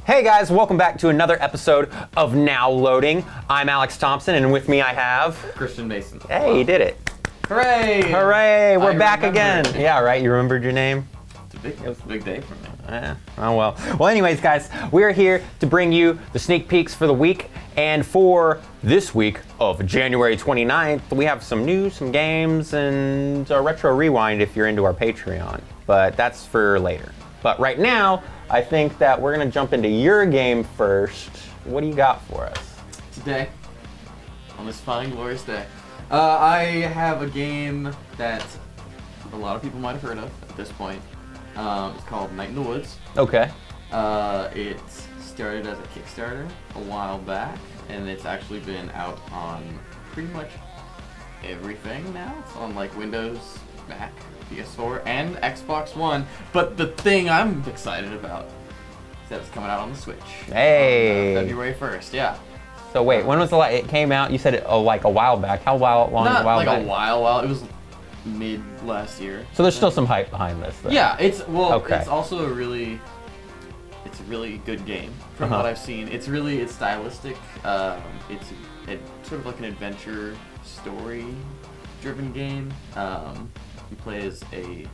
Hey guys, welcome back to another episode of Now Loading. I'm Alex Thompson, and with me I have... Christian Mason. Hey, you did it. Hooray! Hooray, we're back again. Yeah, right, you remembered your name? It was a big day for me. Oh well. Well anyways guys, we're here to bring you the sneak peeks for the week. And for this week of January 29th, we have some news, some games, and a retro rewind if you're into our Patreon. But that's for later. But right now, I think that we're gonna jump into your game first. What do you got for us? Today, on this fine, glorious day, I have a game that a lot of people might have heard of at this point. It's called Night in the Woods. Okay. It started as a Kickstarter a while back, and it's actually been out on pretty much everything now. It's on like Windows, Mac, PS4, and Xbox One. But the thing I'm excited about is that it's coming out on the Switch. Hey. On, February 1st, yeah. So wait, when was the it came out? You said it like a while back. How long? Not a while like back? a while. It was mid last year. So there's still some hype behind this, though. Yeah, it's Okay. It's also a really good game from what I've seen. It's stylistic. It's sort of like an adventure story-driven game. You play as a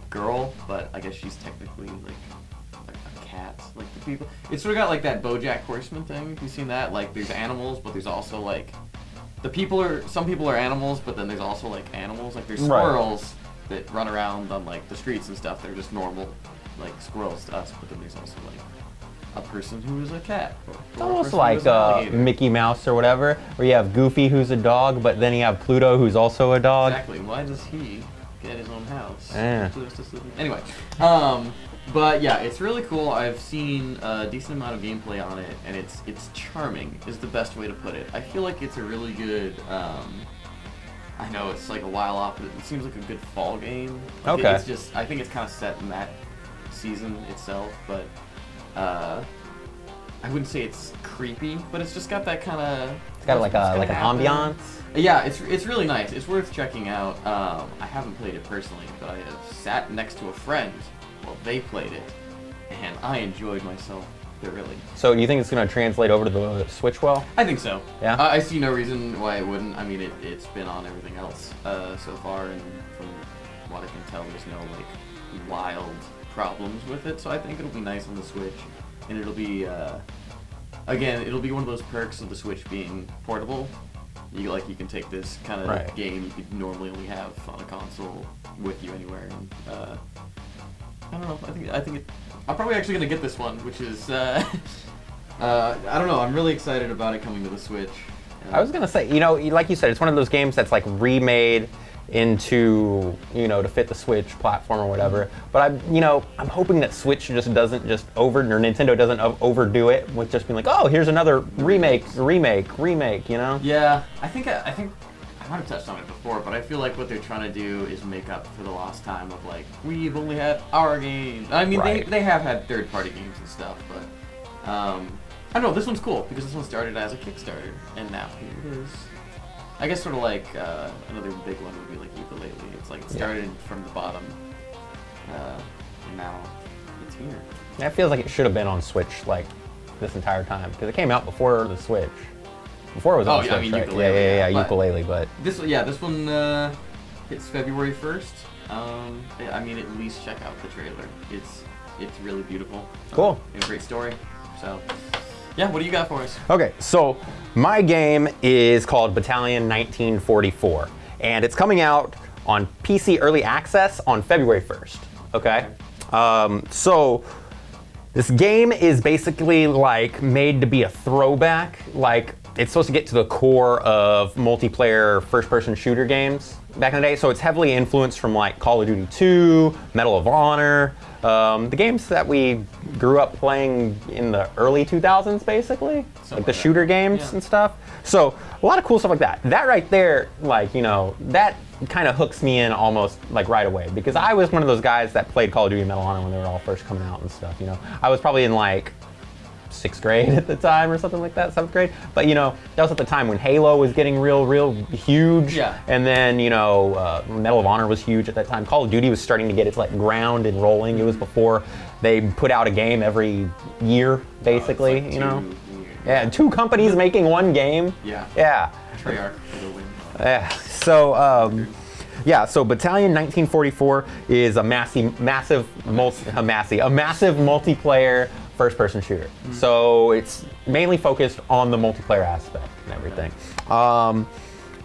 girl, but I guess she's technically like a cat, like the people. It's sort of got like that BoJack Horseman thing. Have you seen that? Like there's animals, but there's also like some people are animals, but then there's also like animals. Like there's squirrels that run around on like the streets and stuff. They're just normal like squirrels to us, but then there's also like a person who is a cat. It's almost like Mickey Mouse or whatever, where you have Goofy who's a dog, but then you have Pluto who's also a dog. Exactly. Why does he get his own house? Yeah. Anyway, but yeah, it's really cool. I've seen a decent amount of gameplay on it, and it's charming is the best way to put it. I feel like it's a really good. I know it's like a while off, but it seems like a good fall game. Like Okay. It's just I think it's kind of set in that season itself, but I wouldn't say it's creepy, but it's just got that kind of. It's got like an ambiance. Yeah, it's really nice. It's worth checking out. I haven't played it personally, but I have sat next to a friend while they played it, and I enjoyed myself thoroughly. So do you think it's going to translate over to the Switch well? I think so. Yeah? I see no reason why it wouldn't. I mean, it's been on everything else so far, and from what I can tell, there's no like wild problems with it. So I think it'll be nice on the Switch, and it'll be again, it'll be one of those perks of the Switch being portable. You can take this kind of game you could normally only have on a console with you anywhere. And, I don't know. I think I'm probably actually gonna get this one, which is I don't know. I'm really excited about it coming to the Switch. I was gonna say, like you said, it's one of those games that's like remade into, to fit the Switch platform or whatever. But I'm hoping that Switch just doesn't or Nintendo doesn't overdo it with just being like, oh, here's another remake, Yeah, I think I might have touched on it before, but I feel like what they're trying to do is make up for the lost time of like, we've only had our games. I mean, they have had third-party games and stuff, but I don't know, this one's cool because this one started as a Kickstarter, and now here it is. I guess sort of like another big one would be like Ukulele. It's like it started from the bottom, and now it's here. That feels like it should have been on Switch like this entire time because it came out before the Switch. Before it was on Switch, I mean, right? Ukulele, Yeah, Ukulele, but this one hits February 1st. I mean, at least check out the trailer. It's really beautiful. Cool. And a great story. So. Yeah, what do you got for us? Okay, so my game is called Battalion 1944, and it's coming out on PC Early Access on February 1st, okay? So this game is basically like made to be a throwback, like it's supposed to get to the core of multiplayer first-person shooter games back in the day, so it's heavily influenced from like Call of Duty 2, Medal of Honor, the games that we grew up playing in the early 2000s, basically, like the shooter games and stuff. So a lot of cool stuff like that. That right there, like, that kind of hooks me in almost like right away because I was one of those guys that played Call of Duty and Medal of Honor when they were all first coming out and stuff. I was probably in like 6th grade at the time or something like that, 7th grade. But that was at the time when Halo was getting real huge. Yeah. And then Medal of Honor was huge at that time. Call of Duty was starting to get its like ground and rolling. It was before they put out a game every year, basically. It's like Yeah, 2 companies making one game. Yeah. Yeah. Treyarch for the win. Yeah. So. So Battalion 1944 is a massive multiplayer first-person shooter. Mm-hmm. So it's mainly focused on the multiplayer aspect and everything.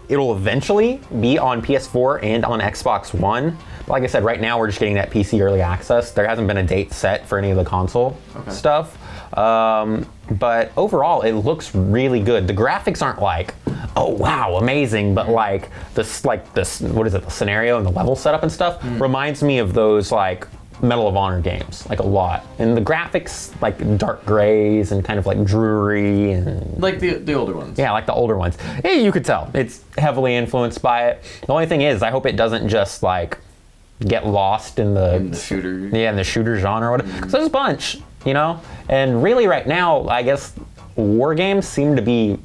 It'll eventually be on PS4 and on Xbox One. Like I said, right now we're just getting that PC early access. There hasn't been a date set for any of the console stuff. But overall, it looks really good. The graphics aren't like, oh wow, amazing, but like this, what is it, the scenario and the level setup and stuff reminds me of those like Medal of Honor games, like a lot. And the graphics, like dark grays and kind of like dreary and like the older ones. Yeah, like the older ones. Yeah, you could tell it's heavily influenced by it. The only thing is, I hope it doesn't just like get lost in the shooter. Yeah, in the shooter genre. Or whatever. 'Cause there's a bunch, and really right now, I guess war games seem to be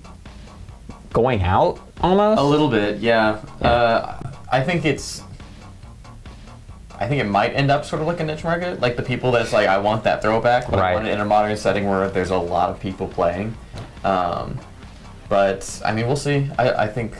going out almost. A little bit, yeah. I think it might end up sort of like a niche market, like the people that's like, I want that throwback, but I want it in a modern setting where there's a lot of people playing. But I mean, we'll see. I think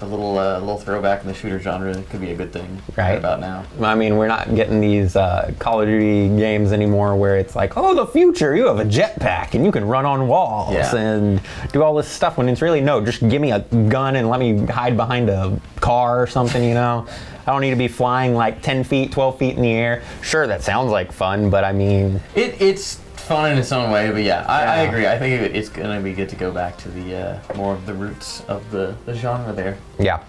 a little throwback in the shooter genre could be a good thing right about now. I mean, we're not getting these Call of Duty games anymore where it's like, oh, the future, you have a jetpack and you can run on walls and do all this stuff, when it's really, no, just give me a gun and let me hide behind a car or something, I don't need to be flying like 10 feet, 12 feet in the air. Sure, that sounds like fun, but I mean... It's fun in its own way, but I agree. I think it's going to be good to go back to the more of the roots of the genre there. Yeah.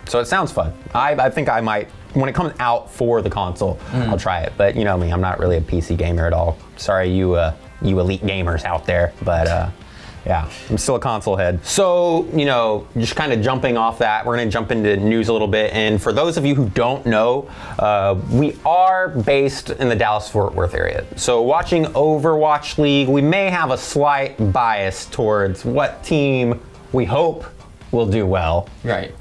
So it sounds fun. I think I might, when it comes out for the console, I'll try it. But you know me, I'm not really a PC gamer at all. Sorry, you elite gamers out there, but yeah, I'm still a console head. So, just kind of jumping off that, we're going to jump into news a little bit. And for those of you who don't know, we are based in the Dallas-Fort Worth area. So watching Overwatch League, we may have a slight bias towards what team we hope will do well. Right.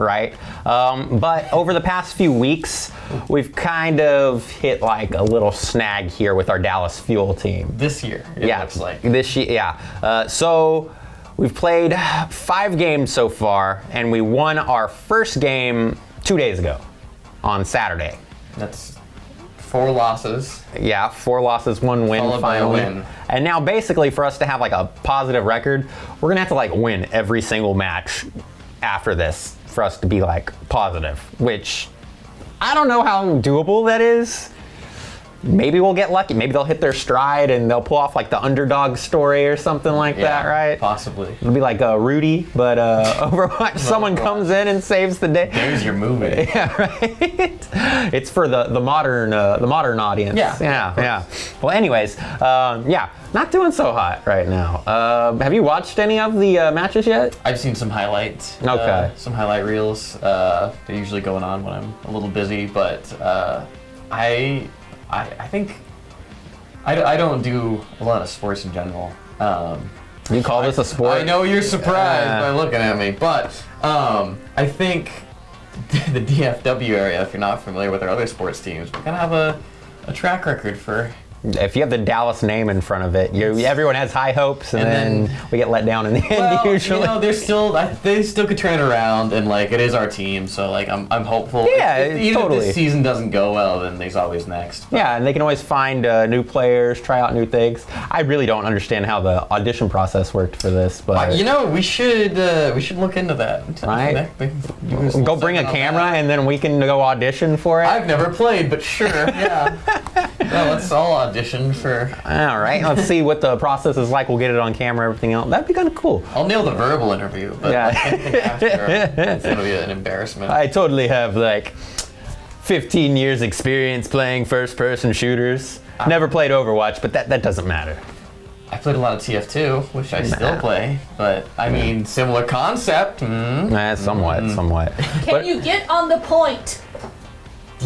But over the past few weeks, we've kind of hit like a little snag here with our Dallas Fuel team. This year, it looks like. This year, yeah. So we've played 5 games so far, and we won our first game 2 days ago on Saturday. That's 4 losses. Yeah, 4 losses, 1 win Followed finally. by a win. And now basically for us to have like a positive record, we're gonna have to like win every single match after this for us to be like positive, which I don't know how doable that is. Maybe we'll get lucky. Maybe they'll hit their stride and they'll pull off like the underdog story or something like that, right? Possibly. It'll be like Rudy, but Overwatch, someone comes in and saves the day. There's your movie. Yeah, right. It's for the modern audience. Yeah. Well, anyways, not doing so hot right now. Have you watched any of the matches yet? I've seen some highlights. Okay. Some highlight reels. They're usually going on when I'm a little busy, but I think I don't do a lot of sports in general. You call this a sport? I know you're surprised by looking at me, but I think the DFW area, if you're not familiar with our other sports teams, we kind of have a track record for... If you have the Dallas name in front of it, everyone has high hopes, and then we get let down in the end usually. They still could turn it around, and like it is our team, so like I'm hopeful. Yeah, even totally. if this season doesn't go well, then there's always next. But. Yeah, and they can always find new players, try out new things. I really don't understand how the audition process worked for this, but we should look into that. Right? Go bring a camera, and then we can go audition for it. I've never played, but sure, yeah. Well, let's all audition for... All right, let's see what the process is like. We'll get it on camera, everything else. That'd be kind of cool. I'll nail the verbal interview, but anything after, it's going to be an embarrassment. I totally have like 15 years experience playing first-person shooters. Never played Overwatch, but that doesn't matter. I played a lot of TF2, which I still play, but I mean, similar concept. Somewhat. Can you get on the point?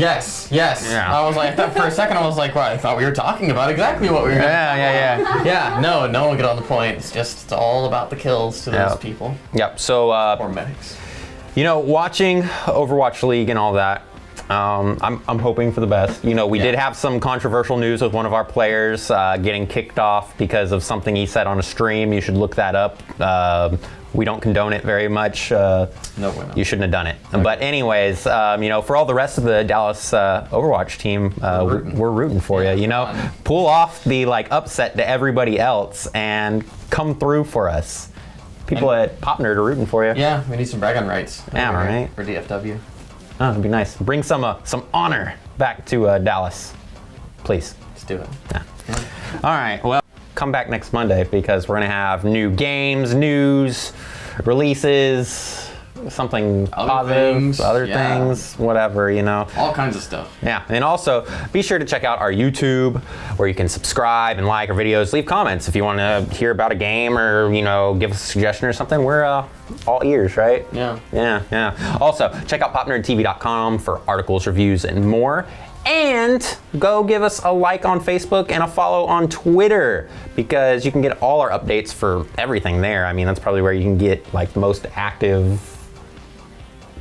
Yes. Yeah. I was like, for a second, I was like, well, I thought we were talking about exactly what we were going to talk about. Yeah, no one get on the point. It's all about the kills to those people. Yep. So, Or medics. watching Overwatch League and all that, I'm hoping for the best. We did have some controversial news with one of our players getting kicked off because of something he said on a stream. You should look that up. We don't condone it very much. No, we're not. You shouldn't have done it. Okay. But anyways, for all the rest of the Dallas Overwatch team, we're rooting for you. Pull off the upset to everybody else and come through for us. People at PopNerd are rooting for you. Yeah, we need some bragging rights. Yeah, right. For DFW. Oh, it'd be nice. Bring some honor back to Dallas, please. Let's do it. Yeah. All right. Well, come back next Monday because we're gonna have new games, news, releases, something positive, other things, whatever, All kinds of stuff. Yeah, and also be sure to check out our YouTube where you can subscribe and like our videos. Leave comments if you want to hear about a game or, give us a suggestion or something. We're all ears, right? Yeah. Also, check out PopNerdTV.com for articles, reviews, and more. And go give us a like on Facebook and a follow on Twitter because you can get all our updates for everything there. I mean, that's probably where you can get the most active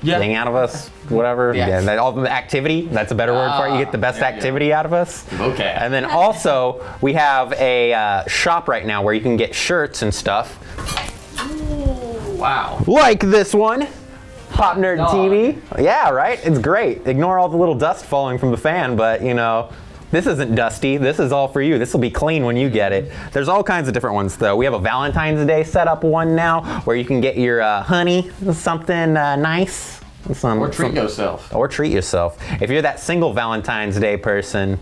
thing out of us, whatever. Yes. Yeah, all the activity, that's a better word for it. You get the best activity out of us. Okay. And then also, we have a shop right now where you can get shirts and stuff. Ooh, wow. Like this one. PopNerdTV. Yeah, right? It's great. Ignore all the little dust falling from the fan, but this isn't dusty. This is all for you. This will be clean when you get it. There's all kinds of different ones though. We have a Valentine's Day setup one now where you can get your honey, something nice. Or treat yourself. Or treat yourself. If you're that single Valentine's Day person,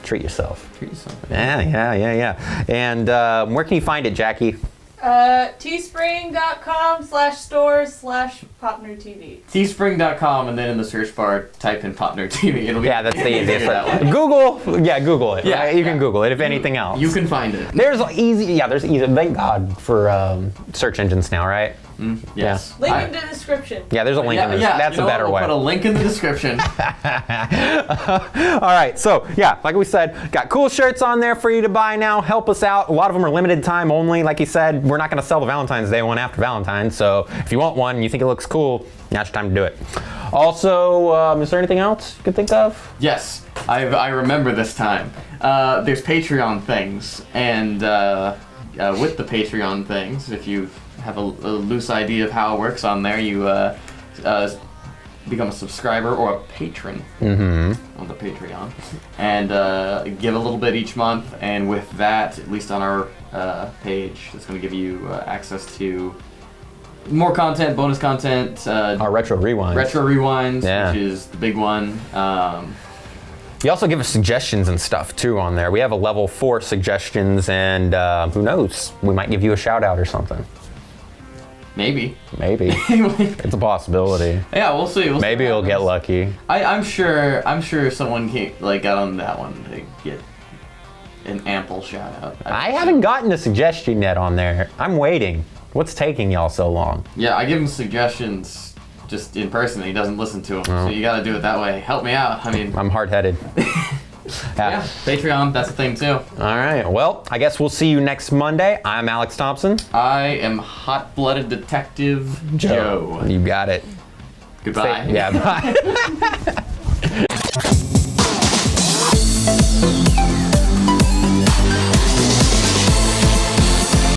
treat yourself. Treat yourself. Yeah. And where can you find it, Jackie? teespring.com/store/PopNerdTV. Teespring.com, and then in the search bar, type in PopNerdTV. It'll be that's the easiest. that one. Google it. Yeah, right? You can Google it if anything else. You can find it. There's easy. Thank God for search engines now, right? Yes. Link in the description. Yeah, there's a link in the description. That's a better way. We'll put a link in the description. All right, so like we said, got cool shirts on there for you to buy now. Help us out. A lot of them are limited time only. Like you said, we're not going to sell the Valentine's Day one after Valentine's. So if you want one and you think it looks cool, now's your time to do it. Also, is there anything else you could think of? Yes, I remember this time. There's Patreon things, and with the Patreon things, if you have a loose idea of how it works on there, you become a subscriber or a patron on the Patreon, and give a little bit each month, and with that, at least on our page, it's going to give you access to more content, bonus content. Our Retro Rewinds. Retro Rewinds, which is the big one. You also give us suggestions and stuff too on there. We have a level 4 suggestions, and who knows, we might give you a shout out or something. Maybe. It's a possibility. Yeah, we'll see. Maybe you'll get lucky. I'm sure someone got on that one to get an ample shout out. I haven't gotten a suggestion yet on there. I'm waiting. What's taking y'all so long? Yeah, I give him suggestions just in person. He doesn't listen to them, so you got to do it that way. Help me out. I mean, I'm hard-headed. Yeah, Patreon, that's a thing too. All right, well, I guess we'll see you next Monday. I'm Alex Thompson. I am hot-blooded detective Joe. You got it. Goodbye. Bye.